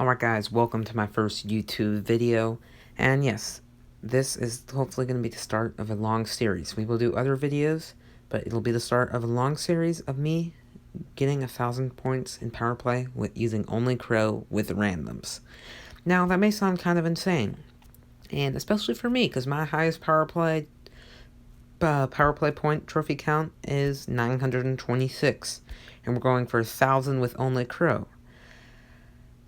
Alright guys, welcome to my first YouTube video, and yes, this is hopefully going to be the start of a long series. We will do other videos, but it'll be the start of a long series of me getting 1,000 points in Power Play with using only Crow with randoms. Now, that may sound kind of insane, and especially for me, because my highest Power Play point trophy count is 926, and we're going for 1,000 with only Crow.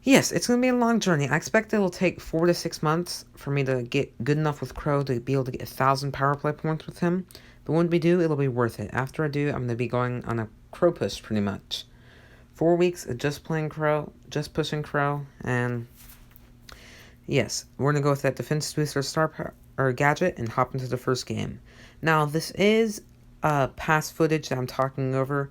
Yes, it's going to be a long journey. I expect it'll take 4 to 6 months for me to get good enough with Crow to be able to get 1,000 Power Play points with him. But when we do, it'll be worth it. After I do, I'm going to be going on a Crow push pretty much. 4 weeks of just playing Crow, just pushing Crow, and yes, we're going to go with that Defense Booster Star Power, or gadget and hop into the first game. Now, this is past footage that I'm talking over.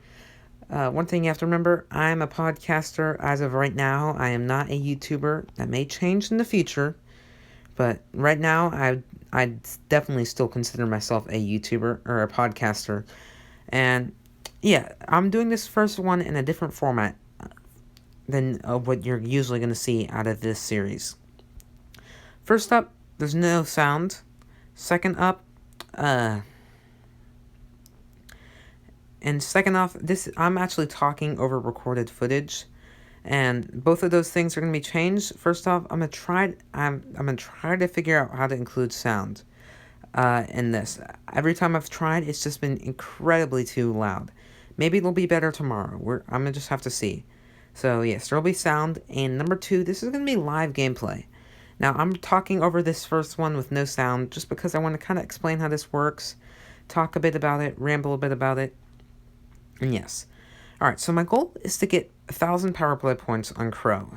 One thing you have to remember, I'm a podcaster as of right now. I am not a YouTuber. That may change in the future, but right now, I definitely still consider myself a YouTuber or a podcaster. And yeah, I'm doing this first one in a different format than what you're usually going to see out of this series. First up, there's no sound. Second up, and second off, I'm actually talking over recorded footage, and both of those things are going to be changed. First off, I'm gonna try to figure out how to include sound in this. Every time I've tried, it's just been incredibly too loud. Maybe it'll be better tomorrow. I'm gonna just have to see. So yes, there'll be sound. And number 2, this is gonna be live gameplay. Now I'm talking over this first one with no sound, just because I want to kind of explain how this works, talk a bit about it, ramble a bit about it. And yes. Alright, so my goal is to get 1,000 Power Play points on Crow.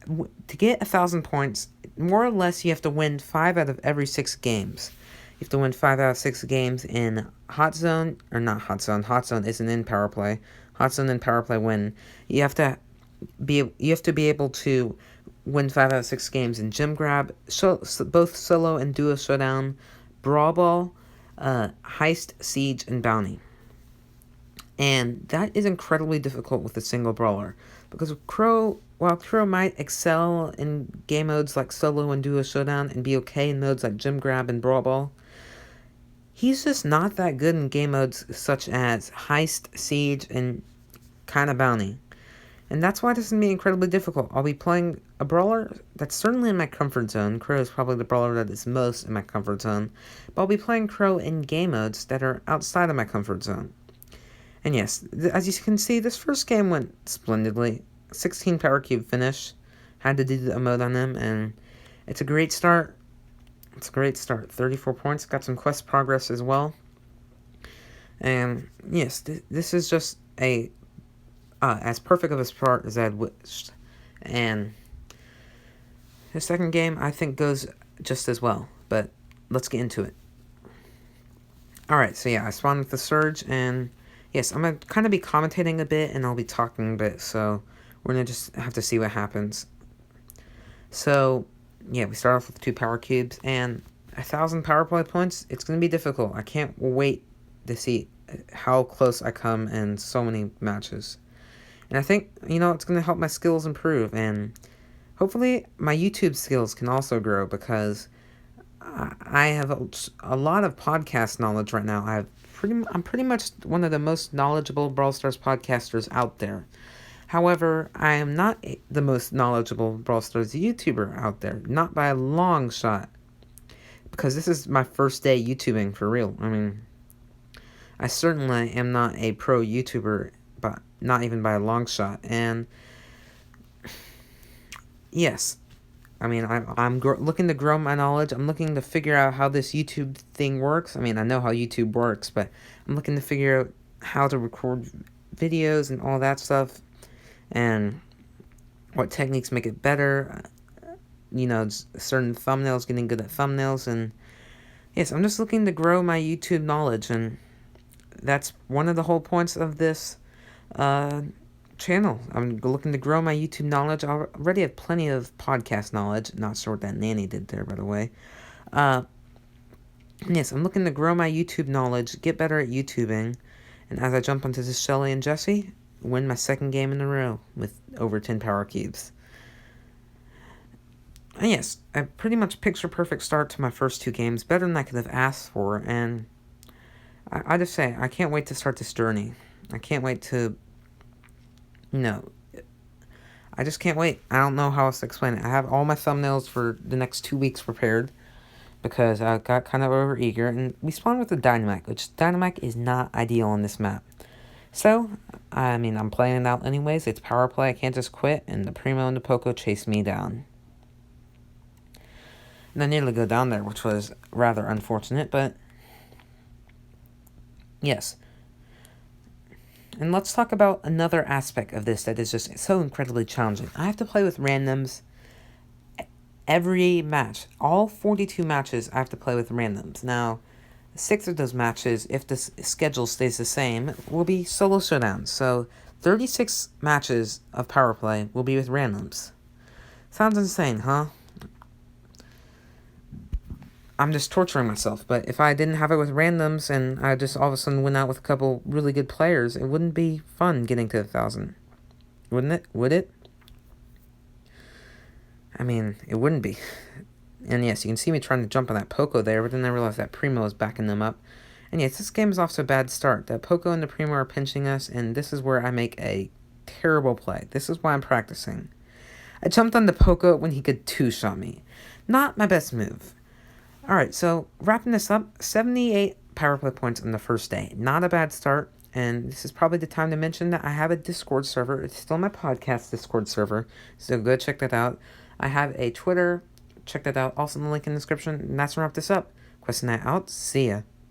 To get 1,000 points, more or less you have to win 5 out of every 6 games. You have to win 5 out of 6 games in Hot Zone, or not Hot Zone. Hot Zone isn't in Power Play. Hot Zone and Power Play win. You have to be able to win 5 out of 6 games in Gym Grab, both Solo and Duo Showdown, Brawl Ball, Heist, Siege, and Bounty. And that is incredibly difficult with a single brawler, because while Crow might excel in game modes like Solo and Duo Showdown and be okay in modes like Gym Grab and Brawl Ball, he's just not that good in game modes such as Heist, Siege, and kinda Bounty. And that's why this is going to be incredibly difficult. I'll be playing a brawler that's certainly in my comfort zone. Crow is probably the brawler that is most in my comfort zone. But I'll be playing Crow in game modes that are outside of my comfort zone. And yes, as you can see, this first game went splendidly. 16 Power Cube finish. Had to do the emote on him, and it's a great start. 34 points. Got some quest progress as well. And yes, this is just as perfect of a start as I'd wished. And the second game, I think, goes just as well. But let's get into it. Alright, so yeah, I spawned with the Surge, and yes, I'm going to kind of be commentating a bit, and I'll be talking a bit, so we're going to just have to see what happens. So, yeah, we start off with 2 Power Cubes, and 1,000 Power Play points. It's going to be difficult. I can't wait to see how close I come in so many matches. And I think, it's going to help my skills improve, and hopefully my YouTube skills can also grow, because I have a lot of podcast knowledge right now. I'm pretty much one of the most knowledgeable Brawl Stars podcasters out there. However, I am not the most knowledgeable Brawl Stars YouTuber out there, not by a long shot, because this is my first day YouTubing for real. I mean, I certainly am not a pro YouTuber, but not even by a long shot. And yes, I mean, I'm looking to grow my knowledge. I'm looking to figure out how this YouTube thing works. I mean, I know how YouTube works, but I'm looking to figure out how to record videos and all that stuff, and what techniques make it better. Certain thumbnails, getting good at thumbnails, and yes, I'm just looking to grow my YouTube knowledge, and that's one of the whole points of this channel. I'm looking to grow my YouTube knowledge. I already have plenty of podcast knowledge. Not sure what that nanny did there, by the way. Yes, I'm looking to grow my YouTube knowledge, get better at YouTubing, and as I jump onto this Shelly and Jesse, win my second game in a row with over 10 Power Cubes. And yes, a pretty much picture-perfect start to my first two games, better than I could have asked for, and I just say, I can't wait to start this journey. I can't wait to, you know, I just can't wait. I don't know how else to explain it. I have all my thumbnails for the next 2 weeks prepared because I got kind of over eager, and we spawned with the Dynamite, which Dynamite is not ideal on this map. So, I mean, I'm playing it out anyways. It's power play. I can't just quit, and the Primo and the Poco chased me down. And I nearly go down there, which was rather unfortunate, but yes. And let's talk about another aspect of this that is just so incredibly challenging. I have to play with randoms every match. All 42 matches, I have to play with randoms. Now, 6 of those matches, if the schedule stays the same, will be solo showdowns. So, 36 matches of power play will be with randoms. Sounds insane, huh? I'm just torturing myself, but if I didn't have it with randoms and I just all of a sudden went out with a couple really good players, it wouldn't be fun getting to 1,000. Wouldn't it? Would it? I mean, it wouldn't be. And yes, you can see me trying to jump on that Poco there, but then I realized that Primo is backing them up. And yes, this game is off to a bad start. The Poco and the Primo are pinching us, and this is where I make a terrible play. This is why I'm practicing. I jumped on the Poco when he could two-shot me. Not my best move. Alright, so wrapping this up, 78 power play points on the first day. Not a bad start, and this is probably the time to mention that I have a Discord server. It's still my podcast Discord server, so go check that out. I have a Twitter, check that out, also in the link in the description, and that's to wrap this up. Question that out, see ya.